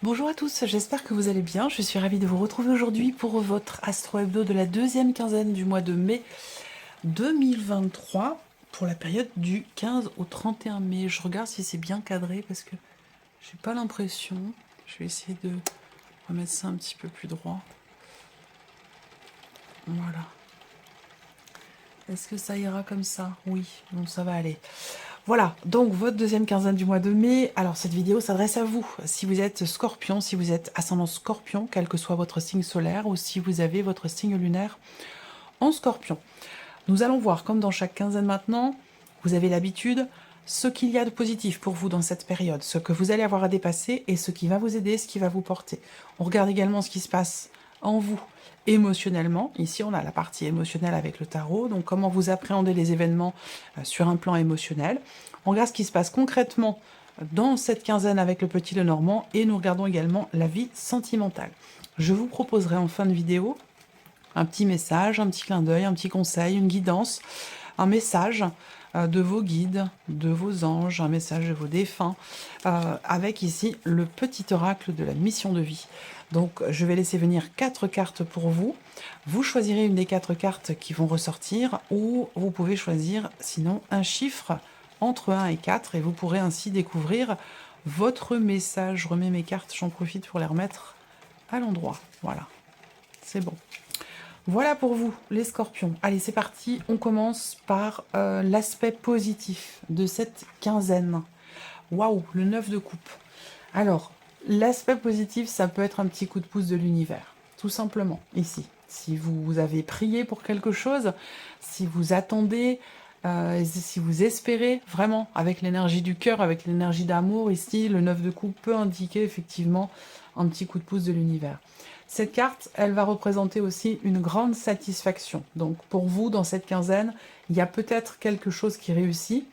Bonjour à tous, j'espère que vous allez bien. Je suis ravie de vous retrouver aujourd'hui pour votre Astro Hebdo de la deuxième quinzaine du mois de mai 2023 pour la période du 15 au 31 mai. Je regarde si c'est bien cadré parce que j'ai pas l'impression. Je vais essayer de remettre ça un petit peu plus droit. Voilà. Est-ce que ça ira comme ça? Oui, bon, ça va aller. Voilà, donc votre deuxième quinzaine du mois de mai. Alors cette vidéo s'adresse à vous. Si vous êtes scorpion, si vous êtes ascendant scorpion, quel que soit votre signe solaire, ou si vous avez votre signe lunaire en scorpion. Nous allons voir, comme dans chaque quinzaine maintenant, vous avez l'habitude, ce qu'il y a de positif pour vous dans cette période, ce que vous allez avoir à dépasser et ce qui va vous aider, ce qui va vous porter. On regarde également ce qui se passe en vous émotionnellement. Ici, on a la partie émotionnelle avec le tarot, donc comment vous appréhendez les événements sur un plan émotionnel. On regarde ce qui se passe concrètement dans cette quinzaine avec le petit Lenormand et nous regardons également la vie sentimentale. Je vous proposerai en fin de vidéo un petit message, un petit clin d'œil, un petit conseil, une guidance, un message de vos guides, de vos anges, un message de vos défunts, avec ici le petit oracle de la mission de vie. Donc je vais laisser venir 4 cartes pour vous. Vous choisirez une des 4 cartes qui vont ressortir, ou vous pouvez choisir sinon un chiffre entre 1 et 4, et vous pourrez ainsi découvrir votre message. Je remets mes cartes, j'en profite pour les remettre à l'endroit. Voilà, c'est bon. Voilà pour vous, les scorpions. Allez, c'est parti. On commence par l'aspect positif de cette quinzaine. Waouh, le 9 de coupe. Alors, l'aspect positif, ça peut être un petit coup de pouce de l'univers. Tout simplement, ici. Si vous avez prié pour quelque chose, si vous attendez, si vous espérez, vraiment, avec l'énergie du cœur, avec l'énergie d'amour, ici, le 9 de coupe peut indiquer effectivement un petit coup de pouce de l'univers. Cette carte, elle va représenter aussi une grande satisfaction. Donc pour vous, dans cette quinzaine, il y a peut-être quelque chose qui réussit.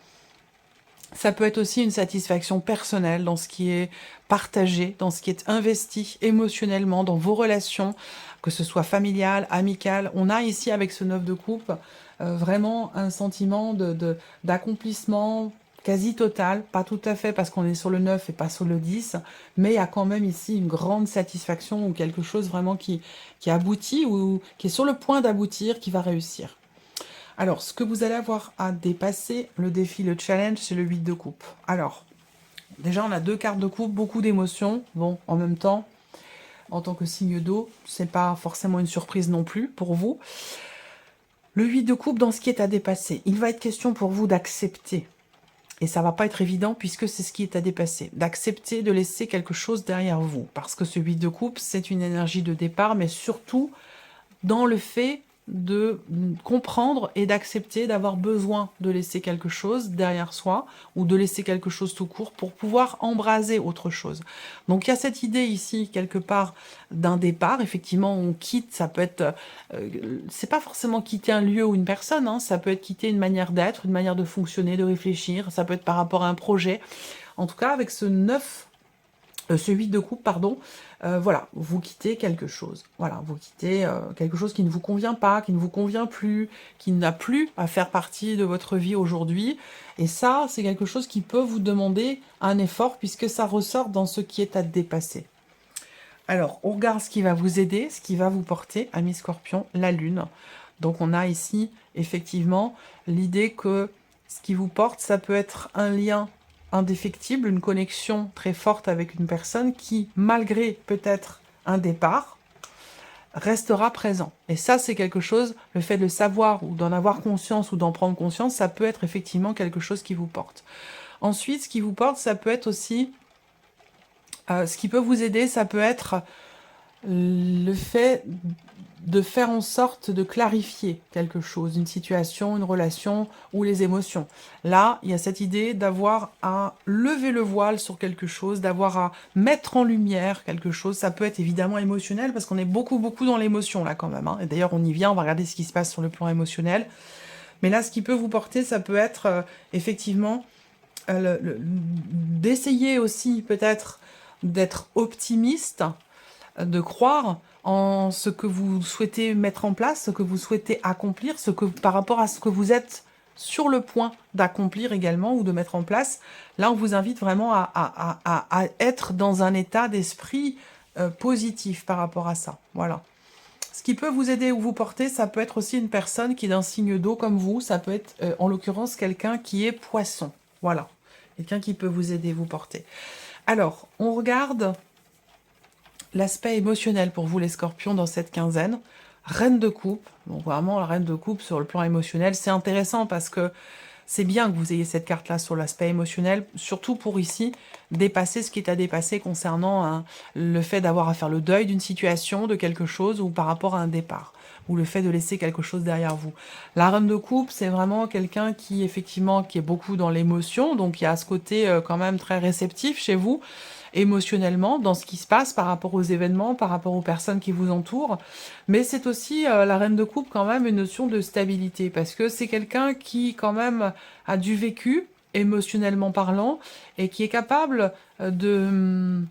Ça peut être aussi une satisfaction personnelle dans ce qui est partagé, dans ce qui est investi émotionnellement, dans vos relations, que ce soit familiale, amicale. On a ici, avec ce 9 de coupe, vraiment un sentiment d'accomplissement quasi total, pas tout à fait parce qu'on est sur le 9 et pas sur le 10, mais il y a quand même ici une grande satisfaction ou quelque chose vraiment qui aboutit ou qui est sur le point d'aboutir, qui va réussir. Alors, ce que vous allez avoir à dépasser, le défi, le challenge, c'est le 8 de coupe. Alors, déjà, on a 2 cartes de coupe, beaucoup d'émotions. Bon, en même temps, en tant que signe d'eau, c'est pas forcément une surprise non plus pour vous. Le 8 de coupe, dans ce qui est à dépasser, il va être question pour vous d'accepter. Et ça va pas être évident puisque c'est ce qui est à dépasser. D'accepter de laisser quelque chose derrière vous. Parce que ce 8 de coupe, c'est une énergie de départ, mais surtout dans le fait de comprendre et d'accepter d'avoir besoin de laisser quelque chose derrière soi ou de laisser quelque chose tout court pour pouvoir embraser autre chose. Donc il y a cette idée ici quelque part d'un départ. Effectivement, on quitte, ça peut être, c'est pas forcément quitter un lieu ou une personne, hein, ça peut être quitter une manière d'être, une manière de fonctionner, de réfléchir, ça peut être par rapport à un projet. En tout cas, avec ce 9 ce 8 de coupe, pardon, voilà, vous quittez quelque chose. Voilà, vous quittez quelque chose qui ne vous convient pas, qui ne vous convient plus, qui n'a plus à faire partie de votre vie aujourd'hui. Et ça, c'est quelque chose qui peut vous demander un effort puisque ça ressort dans ce qui est à dépasser. Alors, on regarde ce qui va vous aider, ce qui va vous porter, amis scorpions, la lune. Donc on a ici, effectivement, l'idée que ce qui vous porte, ça peut être un lien indéfectible, une connexion très forte avec une personne qui, malgré peut-être un départ, restera présent. Et ça, c'est quelque chose, le fait de le savoir ou d'en avoir conscience ou d'en prendre conscience, ça peut être effectivement quelque chose qui vous porte. Ensuite, ce qui vous porte, ça peut être aussi, ce qui peut vous aider, ça peut être le fait de faire en sorte de clarifier quelque chose, une situation, une relation ou les émotions. Là, il y a cette idée d'avoir à lever le voile sur quelque chose, d'avoir à mettre en lumière quelque chose. Ça peut être évidemment émotionnel parce qu'on est beaucoup dans l'émotion là quand même, hein. Et d'ailleurs, on y vient, on va regarder ce qui se passe sur le plan émotionnel. Mais là, ce qui peut vous porter, ça peut être effectivement d'essayer aussi peut-être d'être optimiste, de croire en ce que vous souhaitez mettre en place, ce que vous souhaitez accomplir, par rapport à ce que vous êtes sur le point d'accomplir également ou de mettre en place. Là, on vous invite vraiment à être dans un état d'esprit positif par rapport à ça. Voilà. Ce qui peut vous aider ou vous porter, ça peut être aussi une personne qui est d'un signe d'eau comme vous. Ça peut être, en l'occurrence, quelqu'un qui est poisson. Voilà. Quelqu'un qui peut vous aider, vous porter. Alors, on regarde l'aspect émotionnel pour vous, les scorpions, dans cette quinzaine. Reine de coupe. Donc vraiment, la reine de coupe sur le plan émotionnel, c'est intéressant parce que c'est bien que vous ayez cette carte-là sur l'aspect émotionnel, surtout pour ici, dépasser ce qui est à dépasser concernant le fait d'avoir à faire le deuil d'une situation, de quelque chose, ou par rapport à un départ, ou le fait de laisser quelque chose derrière vous. La reine de coupe, c'est vraiment quelqu'un qui, effectivement, qui est beaucoup dans l'émotion, donc il y a ce côté quand même très réceptif chez vous, émotionnellement, dans ce qui se passe par rapport aux événements, par rapport aux personnes qui vous entourent. Mais c'est aussi, la reine de coupe, quand même, une notion de stabilité, parce que c'est quelqu'un qui, quand même, a du vécu, émotionnellement parlant, et qui est capable de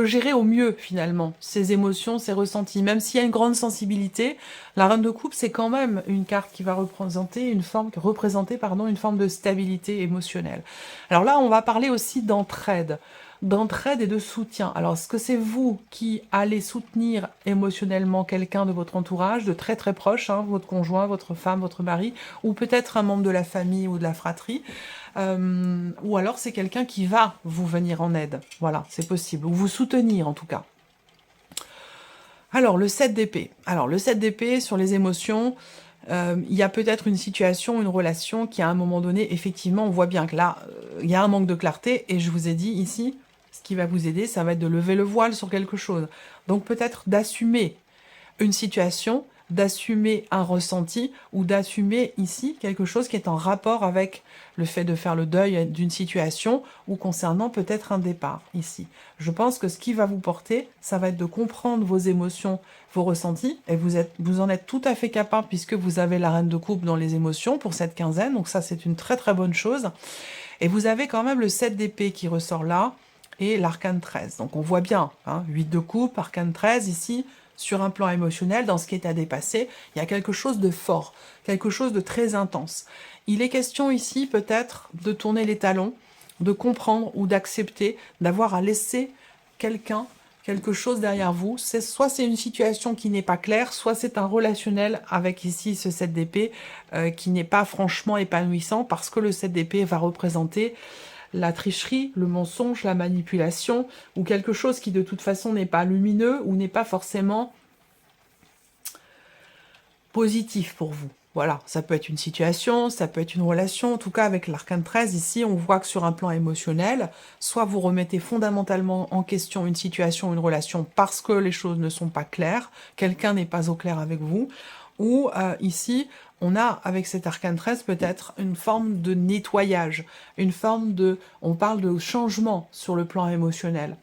gérer au mieux, finalement, ses émotions, ses ressentis. Même s'il y a une grande sensibilité, la reine de coupe, c'est quand même une carte qui va représenter une forme de stabilité émotionnelle. Alors là, on va parler aussi d'entraide et de soutien. Alors, est-ce que c'est vous qui allez soutenir émotionnellement quelqu'un de votre entourage, de très très proche, hein, votre conjoint, votre femme, votre mari, ou peut-être un membre de la famille ou de la fratrie, ou alors c'est quelqu'un qui va vous venir en aide. Voilà, c'est possible, ou vous soutenir en tout cas. Alors, le 7 d'épée. Alors, le 7 d'épée, sur les émotions, il y a peut-être une situation, une relation qui, à un moment donné, effectivement, on voit bien que là, il y a un manque de clarté, et je vous ai dit ici, ce qui va vous aider, ça va être de lever le voile sur quelque chose. Donc, peut-être d'assumer une situation, d'assumer un ressenti, ou d'assumer ici quelque chose qui est en rapport avec le fait de faire le deuil d'une situation, ou concernant peut-être un départ, ici. Je pense que ce qui va vous porter, ça va être de comprendre vos émotions, vos ressentis, et vous en êtes tout à fait capable, puisque vous avez la reine de coupe dans les émotions pour cette quinzaine, donc ça c'est une très très bonne chose. Et vous avez quand même le 7 d'épée qui ressort là, et l'arcane 13. Donc on voit bien, hein, 8 de coupe, arcane 13 ici, sur un plan émotionnel, dans ce qui est à dépasser, il y a quelque chose de fort, quelque chose de très intense. Il est question ici peut-être de tourner les talons, de comprendre ou d'accepter, d'avoir à laisser quelque chose derrière vous. Soit c'est une situation qui n'est pas claire, soit c'est un relationnel avec ici ce 7 d'épée qui n'est pas franchement épanouissant, parce que le 7 d'épée va représenter la tricherie, le mensonge, la manipulation, ou quelque chose qui de toute façon n'est pas lumineux ou n'est pas forcément positif pour vous. Voilà, ça peut être une situation, ça peut être une relation. En tout cas, avec l'arcane 13, ici, on voit que sur un plan émotionnel, soit vous remettez fondamentalement en question une situation, une relation, parce que les choses ne sont pas claires, quelqu'un n'est pas au clair avec vous, ou ici, on a, avec cet arcane 13, peut-être une forme de nettoyage, une forme de... On parle de changement sur le plan émotionnel.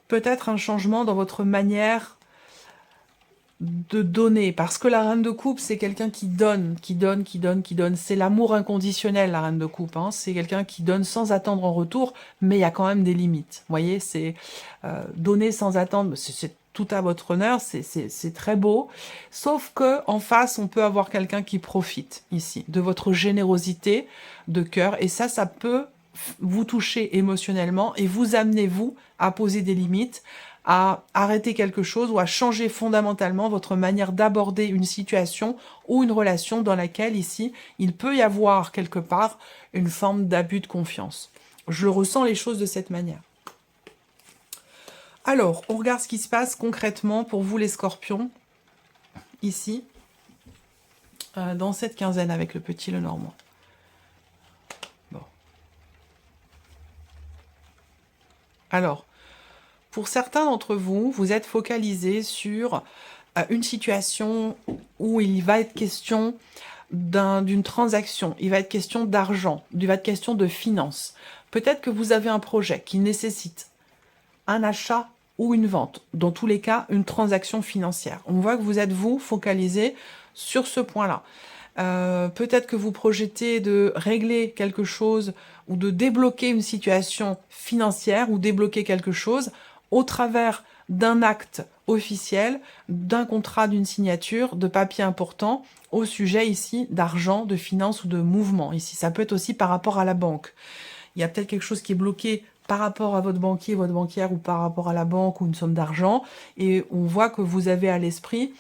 Peut-être un changement dans votre manière de donner, parce que la reine de coupe, c'est quelqu'un qui donne, qui donne, qui donne, qui donne. C'est l'amour inconditionnel, la reine de coupe. Hein. C'est quelqu'un qui donne sans attendre en retour, mais il y a quand même des limites. Vous voyez, c'est donner sans attendre, c'est tout à votre honneur, c'est très beau. Sauf que en face, on peut avoir quelqu'un qui profite, ici, de votre générosité de cœur, et ça peut vous toucher émotionnellement, et vous amener, vous, à poser des limites, à arrêter quelque chose ou à changer fondamentalement votre manière d'aborder une situation ou une relation dans laquelle, ici, il peut y avoir quelque part une forme d'abus de confiance. Je ressens les choses de cette manière. Alors, on regarde ce qui se passe concrètement pour vous les scorpions, ici, dans cette quinzaine avec le petit Lenormand. Bon. Alors, pour certains d'entre vous, vous êtes focalisés sur une situation où il va être question d'une transaction, il va être question d'argent, il va être question de finances. Peut-être que vous avez un projet qui nécessite un achat ou une vente, dans tous les cas, une transaction financière. On voit que vous êtes, vous, focalisé sur ce point-là. Peut-être que vous projetez de régler quelque chose ou de débloquer une situation financière ou débloquer quelque chose au travers d'un acte officiel, d'un contrat, d'une signature, de papier important au sujet ici d'argent, de finances ou de mouvement. Ici, ça peut être aussi par rapport à la banque. Il y a peut-être quelque chose qui est bloqué par rapport à votre banquier, votre banquière, ou par rapport à la banque ou une somme d'argent, et on voit que vous avez à l'esprit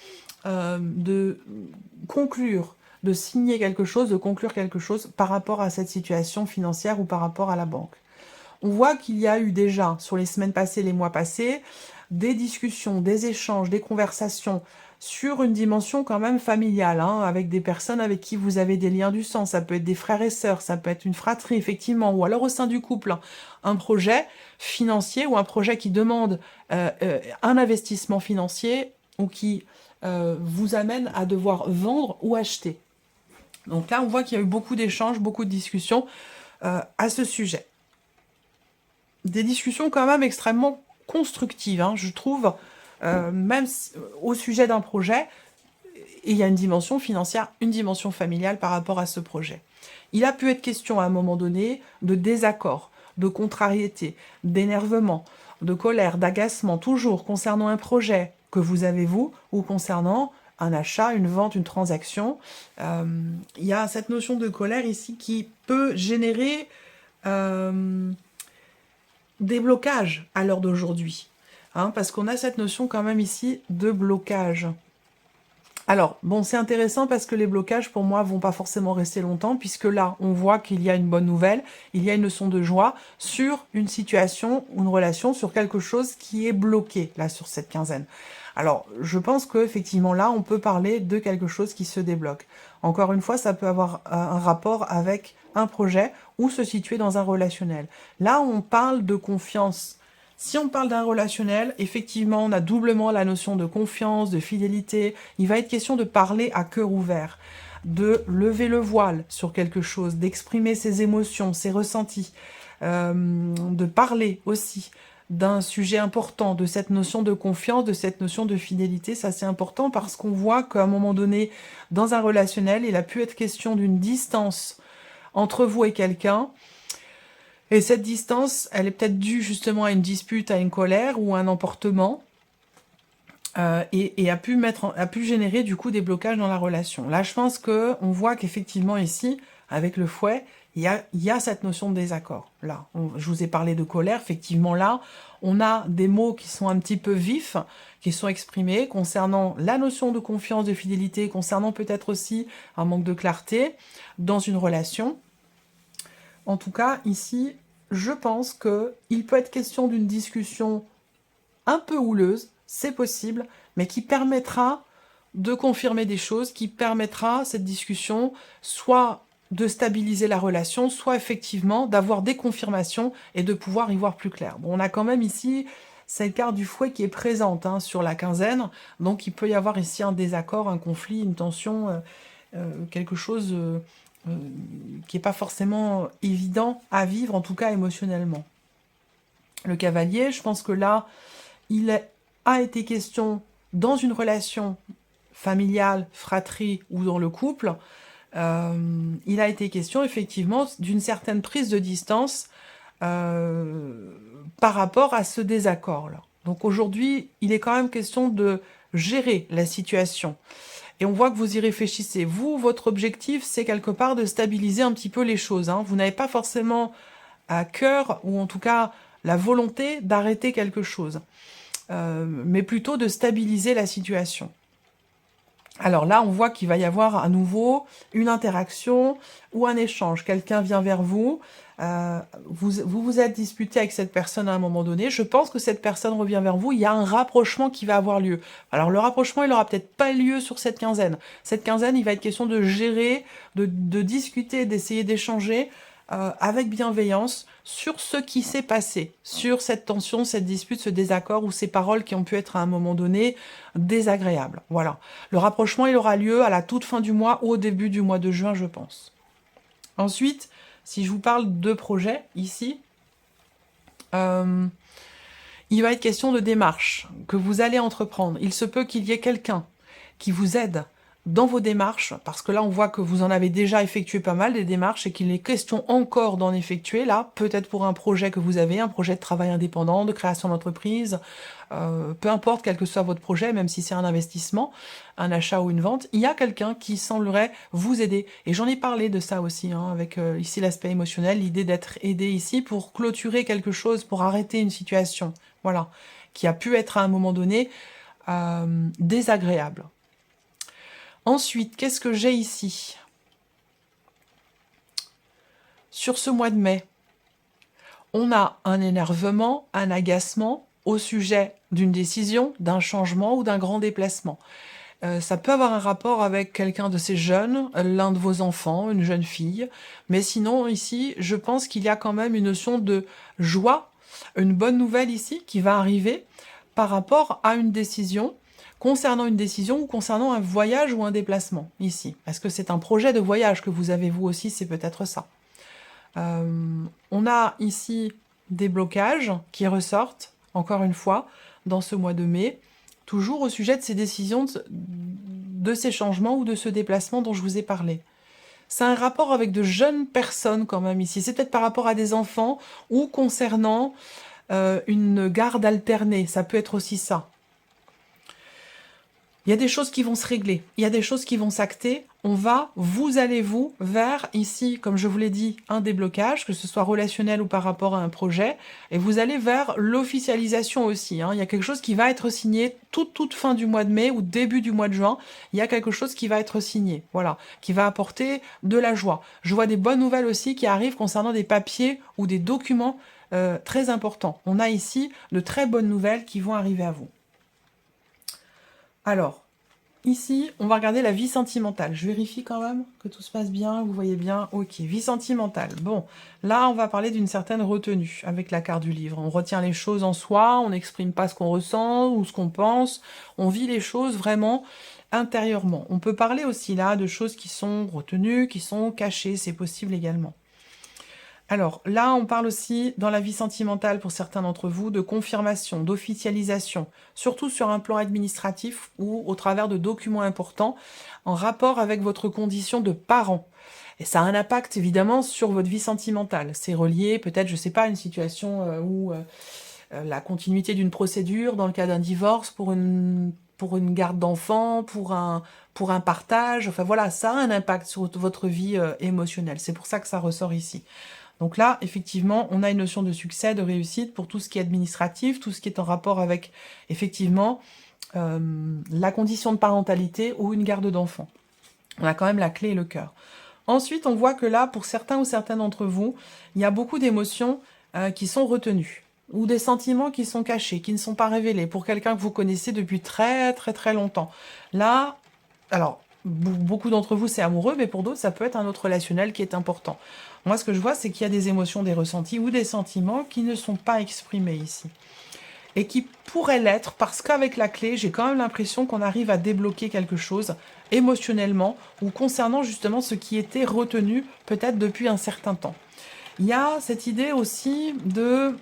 de conclure, de signer quelque chose, de conclure quelque chose par rapport à cette situation financière ou par rapport à la banque. On voit qu'il y a eu déjà, sur les semaines passées, les mois passés, des discussions, des échanges, des conversations sur une dimension quand même familiale, hein, avec des personnes avec qui vous avez des liens du sang. Ça peut être des frères et sœurs, ça peut être une fratrie, effectivement, ou alors au sein du couple, hein, un projet financier ou un projet qui demande un investissement financier ou qui vous amène à devoir vendre ou acheter. Donc là, on voit qu'il y a eu beaucoup d'échanges, beaucoup de discussions à ce sujet. Des discussions quand même extrêmement constructives, hein, je trouve, même au sujet d'un projet, et il y a une dimension financière, une dimension familiale par rapport à ce projet. Il a pu être question à un moment donné de désaccord, de contrariété, d'énervement, de colère, d'agacement, toujours concernant un projet que vous avez vous, ou concernant un achat, une vente, une transaction. Il y a cette notion de colère ici qui peut générer des blocages à l'heure d'aujourd'hui, hein, parce qu'on a cette notion quand même ici de blocage. Alors, bon, c'est intéressant parce que les blocages, pour moi, vont pas forcément rester longtemps, puisque là, on voit qu'il y a une bonne nouvelle, il y a une leçon de joie sur une situation ou une relation, sur quelque chose qui est bloqué, là, sur cette quinzaine. Alors, je pense qu'effectivement, là, on peut parler de quelque chose qui se débloque. Encore une fois, ça peut avoir un rapport avec un projet ou se situer dans un relationnel. Là, on parle de confiance. Si on parle d'un relationnel, effectivement, on a doublement la notion de confiance, de fidélité. Il va être question de parler à cœur ouvert, de lever le voile sur quelque chose, d'exprimer ses émotions, ses ressentis, de parler aussi d'un sujet important, de cette notion de confiance, de cette notion de fidélité. Ça, c'est important parce qu'on voit qu'à un moment donné, dans un relationnel, il a pu être question d'une distance entre vous et quelqu'un. Et cette distance, elle est peut-être due justement à une dispute, à une colère ou à un emportement, et a pu générer du coup des blocages dans la relation. Là, je pense que on voit qu'effectivement ici, avec le fouet, il y a cette notion de désaccord. Là, je vous ai parlé de colère. Effectivement, là, on a des mots qui sont un petit peu vifs, qui sont exprimés concernant la notion de confiance, de fidélité, concernant peut-être aussi un manque de clarté dans une relation. En tout cas, ici, je pense qu'il peut être question d'une discussion un peu houleuse, c'est possible, mais qui permettra de confirmer des choses, qui permettra, cette discussion, soit de stabiliser la relation, soit effectivement d'avoir des confirmations et de pouvoir y voir plus clair. Bon, on a quand même ici cette carte du fouet qui est présente, hein, sur la quinzaine, donc il peut y avoir ici un désaccord, un conflit, une tension, quelque chose qui n'est pas forcément évident à vivre, en tout cas émotionnellement. Le cavalier, je pense que là, il a été question dans une relation familiale, fratrie ou dans le couple, il a été question effectivement d'une certaine prise de distance par rapport à ce désaccord-là. Donc aujourd'hui, il est quand même question de gérer la situation. Et on voit que vous y réfléchissez. Vous, votre objectif, c'est quelque part de stabiliser un petit peu les choses, hein. Vous n'avez pas forcément à cœur, ou en tout cas la volonté d'arrêter quelque chose, mais plutôt de stabiliser la situation. Alors là, on voit qu'il va y avoir à nouveau une interaction ou un échange. Quelqu'un vient vers vous, vous êtes disputé avec cette personne à un moment donné. Je pense que cette personne revient vers vous. Il y a un rapprochement qui va avoir lieu. Alors le rapprochement, il n'aura peut-être pas lieu sur cette quinzaine. Cette quinzaine, il va être question de gérer, de discuter, d'essayer d'échanger avec bienveillance sur ce qui s'est passé, sur cette tension, cette dispute, ce désaccord ou ces paroles qui ont pu être à un moment donné désagréables. Voilà. Le rapprochement, il aura lieu à la toute fin du mois ou au début du mois de juin, je pense. Ensuite, si je vous parle de projet, ici, il va être question de démarche que vous allez entreprendre. Il se peut qu'il y ait quelqu'un qui vous aide dans vos démarches, parce que là, on voit que vous en avez déjà effectué pas mal, des démarches, et qu'il est question encore d'en effectuer, là, peut-être pour un projet que vous avez, un projet de travail indépendant, de création d'entreprise, peu importe quel que soit votre projet, même si c'est un investissement, un achat ou une vente, il y a quelqu'un qui semblerait vous aider. Et j'en ai parlé de ça aussi, hein, avec ici l'aspect émotionnel, l'idée d'être aidé ici pour clôturer quelque chose, pour arrêter une situation, voilà, qui a pu être à un moment donné désagréable. Ensuite, qu'est-ce que j'ai ici? Sur ce mois de mai, on a un énervement, un agacement au sujet d'une décision, d'un changement ou d'un grand déplacement. Ça peut avoir un rapport avec quelqu'un de ces jeunes, l'un de vos enfants, une jeune fille, mais sinon ici, je pense qu'il y a quand même une notion de joie, une bonne nouvelle ici qui va arriver par rapport à une décision, concernant une décision ou concernant un voyage ou un déplacement ici. Est-ce que c'est un projet de voyage que vous avez vous aussi? C'est peut-être ça. On a ici des blocages qui ressortent, encore une fois, dans ce mois de mai, toujours au sujet de ces décisions, de ces changements ou de ce déplacement dont je vous ai parlé. C'est un rapport avec de jeunes personnes quand même ici. C'est peut-être par rapport à des enfants ou concernant une garde alternée. Ça peut être aussi ça. Il y a des choses qui vont se régler, il y a des choses qui vont s'acter. Vous allez-vous vers, ici, comme je vous l'ai dit, un déblocage, que ce soit relationnel ou par rapport à un projet, et vous allez vers l'officialisation aussi. Hein. Il y a quelque chose qui va être signé toute fin du mois de mai ou début du mois de juin. Il y a quelque chose qui va être signé, voilà, qui va apporter de la joie. Je vois des bonnes nouvelles aussi qui arrivent concernant des papiers ou des documents très importants. On a ici de très bonnes nouvelles qui vont arriver à vous. Alors, ici, on va regarder la vie sentimentale. Je vérifie quand même que tout se passe bien, vous voyez bien. Ok, vie sentimentale. Bon, là, on va parler d'une certaine retenue avec la carte du livre. On retient les choses en soi, on n'exprime pas ce qu'on ressent ou ce qu'on pense. On vit les choses vraiment intérieurement. On peut parler aussi là de choses qui sont retenues, qui sont cachées. C'est possible également. Alors là, on parle aussi, dans la vie sentimentale pour certains d'entre vous, de confirmation, d'officialisation, surtout sur un plan administratif ou au travers de documents importants en rapport avec votre condition de parent. Et ça a un impact évidemment sur votre vie sentimentale. C'est relié peut-être, je ne sais pas, à une situation où la continuité d'une procédure dans le cas d'un divorce pour une garde d'enfant, pour un partage. Enfin voilà, ça a un impact sur votre vie émotionnelle. C'est pour ça que ça ressort ici. Donc là, effectivement, on a une notion de succès, de réussite pour tout ce qui est administratif, tout ce qui est en rapport avec, effectivement, la condition de parentalité ou une garde d'enfant. On a quand même la clé et le cœur. Ensuite, on voit que là, pour certains ou certaines d'entre vous, il y a beaucoup d'émotions qui sont retenues ou des sentiments qui sont cachés, qui ne sont pas révélés pour quelqu'un que vous connaissez depuis très très très longtemps. Là, alors, beaucoup d'entre vous, c'est amoureux, mais pour d'autres, ça peut être un autre relationnel qui est important. Moi, ce que je vois, c'est qu'il y a des émotions, des ressentis ou des sentiments qui ne sont pas exprimés ici. Et qui pourraient l'être, parce qu'avec la clé, j'ai quand même l'impression qu'on arrive à débloquer quelque chose émotionnellement ou concernant justement ce qui était retenu peut-être depuis un certain temps. Il y a cette idée aussi de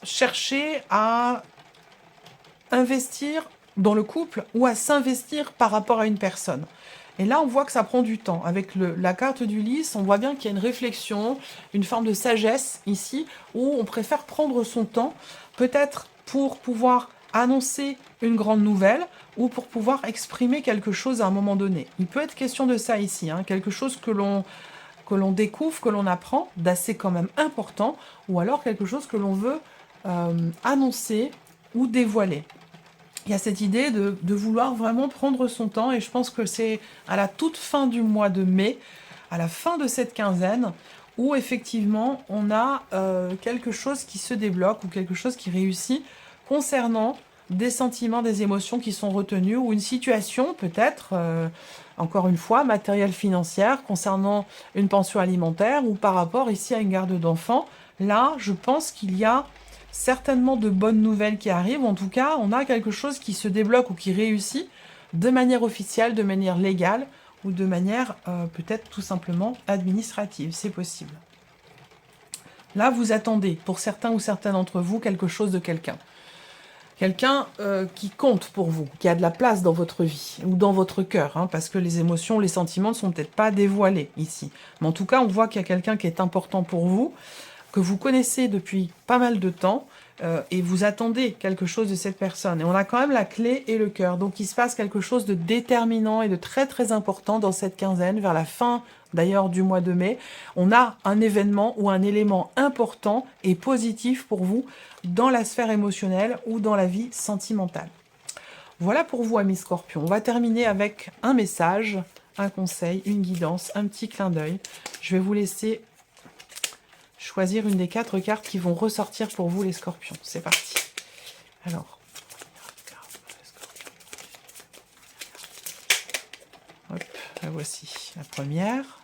chercher à investir dans le couple ou à s'investir par rapport à une personne. Et là, on voit que ça prend du temps. Avec la carte du lys, on voit bien qu'il y a une réflexion, une forme de sagesse ici, où on préfère prendre son temps, peut-être pour pouvoir annoncer une grande nouvelle ou pour pouvoir exprimer quelque chose à un moment donné. Il peut être question de ça ici, hein, quelque chose que l'on découvre, que l'on apprend, d'assez quand même important, ou alors quelque chose que l'on veut annoncer ou dévoiler. Il y a cette idée de vouloir vraiment prendre son temps, et je pense que c'est à la toute fin du mois de mai, à la fin de cette quinzaine, où effectivement on a quelque chose qui se débloque ou quelque chose qui réussit concernant des sentiments, des émotions qui sont retenus, ou une situation peut-être, encore une fois, matérielle financière, concernant une pension alimentaire ou par rapport ici à une garde d'enfants. Là, je pense qu'il y a certainement de bonnes nouvelles qui arrivent. En tout cas, on a quelque chose qui se débloque ou qui réussit de manière officielle, de manière légale ou de manière peut-être tout simplement administrative. C'est possible. Là, vous attendez, pour certains ou certaines d'entre vous, quelque chose de quelqu'un. quelqu'un qui compte pour vous, qui a de la place dans votre vie ou dans votre cœur, hein, parce que les émotions, les sentiments ne sont peut-être pas dévoilés ici. Mais en tout cas, on voit qu'il y a quelqu'un qui est important pour vous, que vous connaissez depuis pas mal de temps, et vous attendez quelque chose de cette personne. Et on a quand même la clé et le cœur. Donc il se passe quelque chose de déterminant et de très très important dans cette quinzaine, vers la fin d'ailleurs du mois de mai. On a un événement ou un élément important et positif pour vous dans la sphère émotionnelle ou dans la vie sentimentale. Voilà pour vous, amis Scorpions. On va terminer avec un message, un conseil, une guidance, un petit clin d'œil. Je vais vous laisser choisir une des 4 cartes qui vont ressortir pour vous, les Scorpions. C'est parti. Alors, hop, la voici, la première.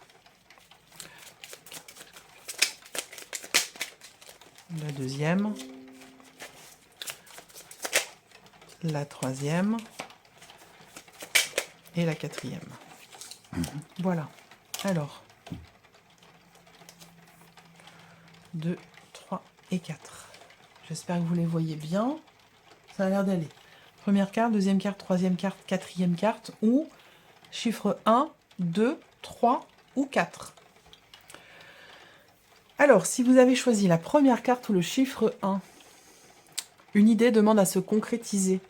La deuxième. La troisième. Et la quatrième. Voilà. Alors, 2, 3 et 4. J'espère que vous les voyez bien. Ça a l'air d'aller. Première carte, deuxième carte, troisième carte, quatrième carte, ou chiffre 1, 2, 3 ou 4. Alors, si vous avez choisi la première carte ou le chiffre 1, une idée demande à se concrétiser.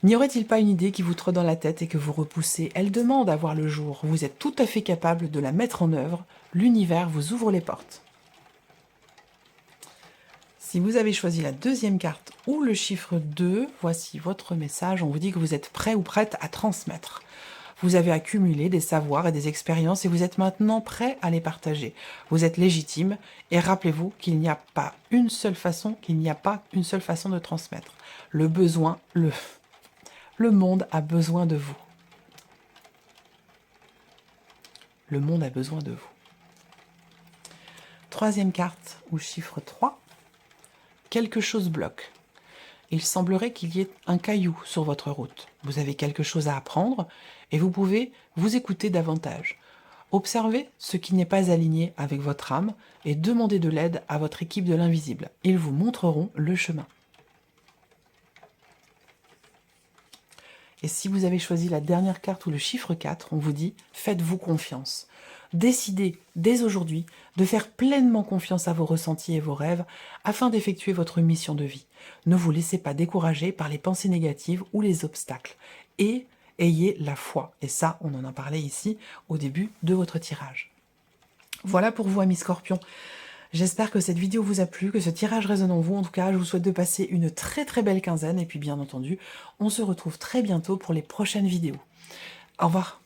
N'y aurait-il pas une idée qui vous trotte dans la tête et que vous repoussez? Elle demande à voir le jour. Vous êtes tout à fait capable de la mettre en œuvre. L'univers vous ouvre les portes. Si vous avez choisi la deuxième carte ou le chiffre 2, voici votre message. On vous dit que vous êtes prêt ou prête à transmettre. Vous avez accumulé des savoirs et des expériences et vous êtes maintenant prêt à les partager. Vous êtes légitime et rappelez-vous qu'il n'y a pas une seule façon, de transmettre. Le monde a besoin de vous. Le monde a besoin de vous. Troisième carte ou chiffre 3. Quelque chose bloque. Il semblerait qu'il y ait un caillou sur votre route. Vous avez quelque chose à apprendre et vous pouvez vous écouter davantage. Observez ce qui n'est pas aligné avec votre âme et demandez de l'aide à votre équipe de l'invisible. Ils vous montreront le chemin. Et si vous avez choisi la dernière carte ou le chiffre 4, on vous dit « Faites-vous confiance ». Décidez dès aujourd'hui de faire pleinement confiance à vos ressentis et vos rêves afin d'effectuer votre mission de vie. Ne vous laissez pas décourager par les pensées négatives ou les obstacles. Et ayez la foi. Et ça, on en a parlé ici au début de votre tirage. Voilà pour vous, amis Scorpions. J'espère que cette vidéo vous a plu, que ce tirage résonne en vous. En tout cas, je vous souhaite de passer une très très belle quinzaine. Et puis bien entendu, on se retrouve très bientôt pour les prochaines vidéos. Au revoir.